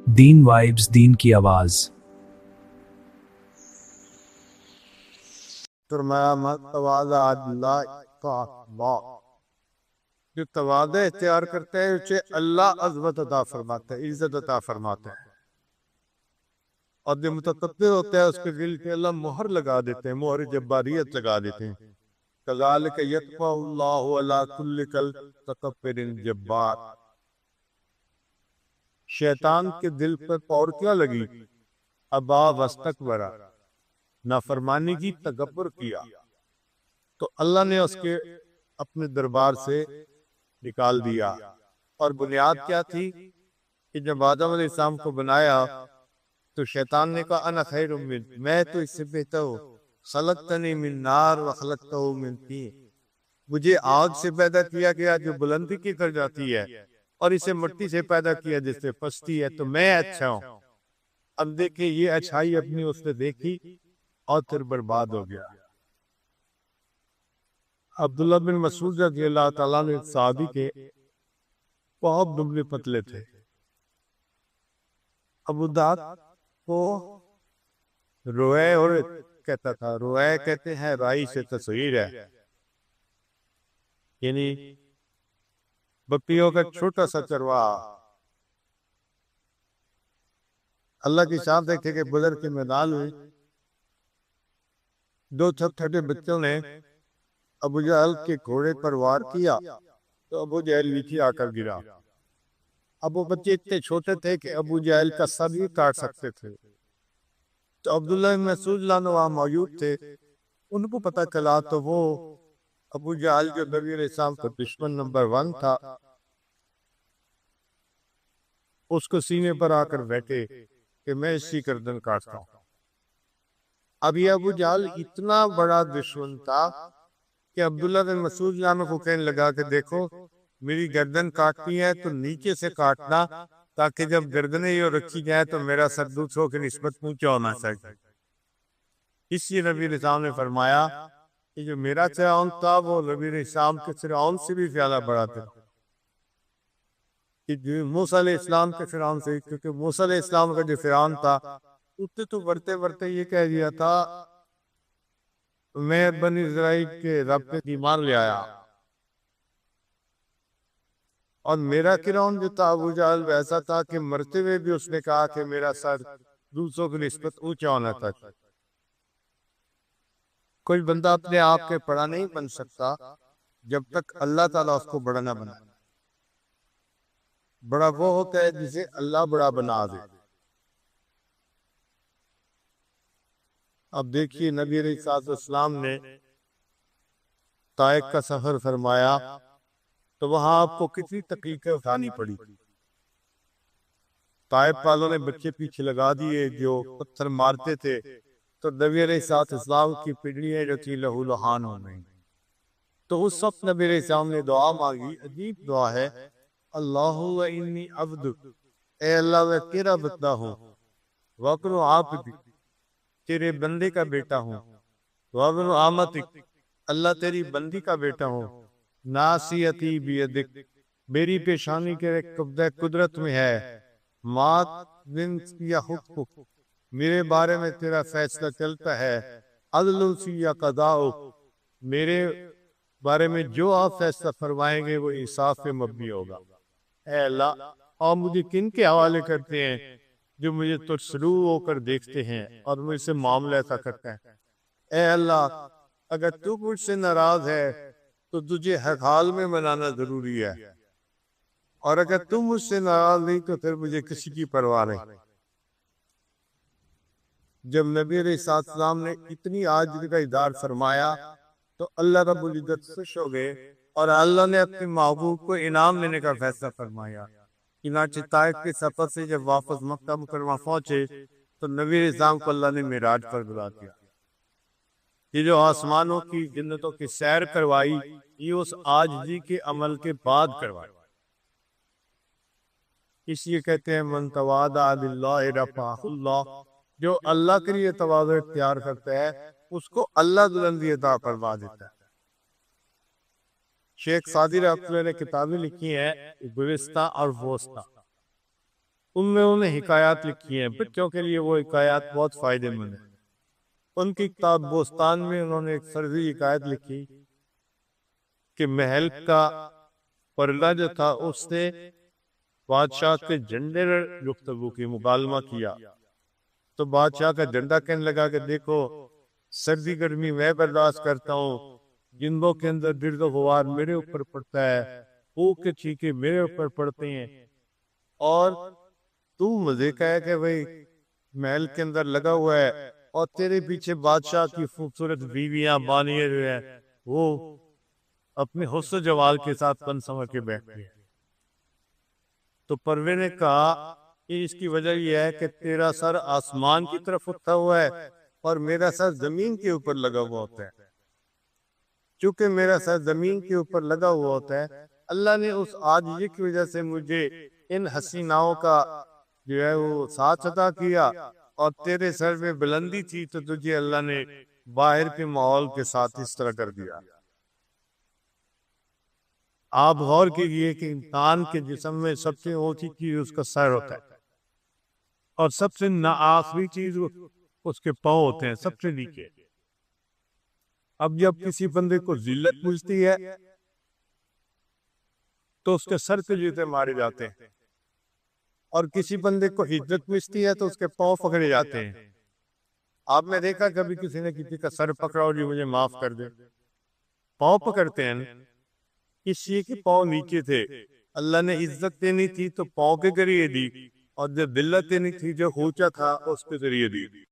دین vibes, دین کی آواز۔ فرمایا مت تواضع اللہ اللہ، جو تواضع اختیار کرتا ہے اسے اللہ عظمت عطا فرماتا ہے، عزت عطا فرماتا ہے، اور جو متکبر ہوتا ہے اس کے دل کے اللہ مہر لگا دیتے ہیں، مہر جباریت لگا دیتے ہیں۔ کذالک یطبع اللہ علی کل متکبر جبار۔ شیطان کے دل پر اور کیا لگی؟ ابا واستکبر، نافرمانی کی، تکبر کیا، تو اللہ نے اس کے اپنے دربار سے نکال دیا۔ اور بنیاد کیا تھی کہ جب آدم علیہ السلام کو بنایا تو شیطان نے کہا انا خیر من، میں تو اس سے بہتر ہوں، خلقتنی من نار وخلقتہ من طین، مجھے آگ سے پیدا کیا گیا جو بلندی کی کر جاتی ہے، اور اسے مٹی سے پیدا کیا جس سے پستی ہے، تو میں اچھا ہوں۔ اب دیکھیں یہ اچھائی اپنی اس نے دیکھی اور پھر برباد ہو گیا۔ عبداللہ بن مسعود رضی اللہ تعالیٰ نے صحابی کے بہت دبلے پتلے تھے۔ ابو داد کو روئے اور کہتا تھا، روئے کہتے ہیں رائی سے تصویر ہے، یعنی بکریوں کا چھوٹا سا چرواہا۔ اللہ کی شان دیکھے کہ بدر کے میدان میں دو چھوٹے بچوں نے ابو جہل کے گھوڑے پر وار کیا تو ابو جہل نیچے آ کر گرا۔ اب وہ بچے اتنے چھوٹے تھے کہ ابو جہل کا سر بھی کاٹ سکتے تھے، تو عبداللہ بن مسعود لانہ وہاں موجود تھے، ان کو پتہ چلا تو وہ ابو جہل جو نبی علیہ السلام کا دشمن نمبر 1 تھا، اس کو سینے پر آ کر بیٹھے کہ میں اس کی گردن کاٹتا ہوں۔ اب یہ ابو جہل اتنا بڑا دشمن تھا کہ عبداللہ بن مسعود لانہ کو کہنے لگا کہ دیکھو میری گردن کاٹنی ہے تو نیچے سے کاٹنا، تاکہ جب گردنیں یہ رکھی جائے تو میرا سر دوسروں کی نسبت اونچا ہونا چاہیے۔ اس لیے نبی علیہ السلام نے فرمایا کہ جو میرا فرعون تھا وہ نبی علیہ السلام کے فرعون سے بھی زیادہ بڑا تھا، کہ جو موسیٰ علیہ السلام کے فرعون سے، کیونکہ موسیٰ علیہ السلام کا جو فرعون تھا اس نے تو بڑھتے بڑھتے یہ کہہ دیا تھا میں بنی اسرائیل کے رب پہ ایمان لے آیا، اور میرا فرعون جو تھا ابو جہل ویسا تھا کہ مرتے ہوئے بھی اس نے کہا کہ میرا سر دوسروں کی نسبت اونچا ہونا تھا۔ کوئی بندہ اپنے آپ کے بڑا نہیں بن سکتا جب تک اللہ تعالیٰ اس کو بڑا نہ بنائے۔ بڑا وہ ہوتا ہے جسے اللہ بڑا بنا دے۔ اب دیکھیے نبی علیہ السلام نے طائف کا سفر فرمایا تو وہاں آپ کو کتنی تکلیفیں اٹھانی پڑی۔ طائف والوں نے بچے پیچھے لگا دیے جو پتھر مارتے تھے، تو نبی علیہ السلام کی پنڈلیاں جو تھی لہو لہان ہو گئیں۔ تو اس وقت نبی علیہ السلام نے دعا مانگی، عجیب دعا ہے، اللہ انی عبدک، اے اللہ میں تیرا بندہ ہوں، وابن عبدک، تیرے بندے کا بیٹا ہوں، وابن امتک، اللہ تیری بندی کا بیٹا ہوں، ناصیتی بیدک، میری پیشانی کے قبضہ قدرت میں ہے، مات من یا حکمک، میرے بارے میں تیرا فیصلہ چلتا ہے، عدل یا قضاؤک، میرے بارے میں جو آپ فیصلہ فرمائیں گے وہ انصاف پہ مبنی ہوگا۔ اے اللہ، آپ مجھے کن کے حوالے کرتے ہیں جو مجھے تجھ سے رو ہو کر دیکھتے ہیں اور مجھ سے معاملہ ایسا کرتے ہیں۔ اے اللہ، اگر تو مجھ سے ناراض ہے تو تجھے ہر حال میں منانا ضروری ہے، اور اگر تم مجھ سے ناراض نہیں تو پھر مجھے کسی کی پرواہ نہیں۔ جب نبی علیہ السلام نے اتنی عاجزی کا اظہار فرمایا تو اللہ رب العزت خوش ہو گئے، اور اللہ نے اپنے محبوب کو انعام دینے کا فیصلہ فرمایا۔ چنانچہ طائف کے سفر سے جب واپس مکہ مکرمہ پہنچے تو نبی علیہ السلام کو اللہ نے معراج پر بلا دیا۔ یہ جو آسمانوں کی جنتوں کی سیر کروائی، یہ اس عاجزی کے عمل کے بعد کروائی۔ اس لیے کہتے ہیں من تواضع للہ رفعہ اللہ، جو اللہ کے لیے تواضع اختیار کرتا ہے اس کو اللہ بلندی عطا فرما دیتا ہے۔ شیخ سعدی رحمۃ اللہ نے کتابیں لکھی ہیں گلستہ اور وسطیٰ، ان میں انہیں حکایات لکھی ہیں، بچوں کے لیے وہ حکایات بہت فائدے مند ہیں۔ ان کی کتاب بوستان میں انہوں نے ایک فرضی حکایت لکھی کہ محل کا پردہ جو تھا اس نے بادشاہ کے جھنڈے گفتگو کی مکالمہ کیا، تو بادشاہ کا جھنڈا کہنے لگا کہ دیکھو سردی گرمی میں برداشت کرتا ہوں، جنبوں کے اندر گرد و غبار میرے اوپر پڑتا ہے، پھوک کے چھینکے میرے اوپر پڑتے ہیں، اور تو مزے کا ہے کہ بھئی محل کے اندر لگا ہوا ہے اور تیرے پیچھے بادشاہ کی خوبصورت بیویاں بانیے جو ہیں وہ اپنے حسن و جمال کے ساتھ پن سنور کے بیٹھتے ہیں۔ تو پروے نے کہا کہ اس کی وجہ یہ ہے کہ تیرا سر آسمان کی طرف اٹھا ہوا ہے اور میرا سر زمین کے اوپر لگا ہوا ہوتا ہے۔ چونکہ میرا سر زمین کے اوپر لگا ہوا ہوتا ہے، اللہ نے اس عاجزی کی وجہ سے مجھے ان حسیناؤں کا جو ہے وہ ساتھ عطا کیا، اور تیرے سر میں بلندی تھی تو تجھے اللہ نے باہر کے ماحول کے ساتھ اس طرح کر دیا۔ آپ غور کیجئے کہ انسان کے جسم میں سب سے اونچی چیز اس کا سر ہوتا ہے، اور سب سے آخری چیز اس کے پاؤں ہوتے ہیں، سب سے نیچے۔ اب جب کسی بندے کو ذلت ملتی ہے تو اس کے سر پہ جوتے مارے جاتے ہیں، اور کسی بندے کو عزت ملتی ہے تو اس کے پاؤں پکڑے جاتے ہیں۔ آپ نے دیکھا کبھی کسی نے کسی کا سر پکڑا اور جی مجھے معاف کر دے؟ پاؤں پکڑتے ہیں، اس لیے کہ پاؤں نیچے تھے۔ اللہ نے عزت دینی تھی تو پاؤں کے ذریعے دی، اور جب ذلت دینی تھی جو اونچا تھا اس کے ذریعے دی۔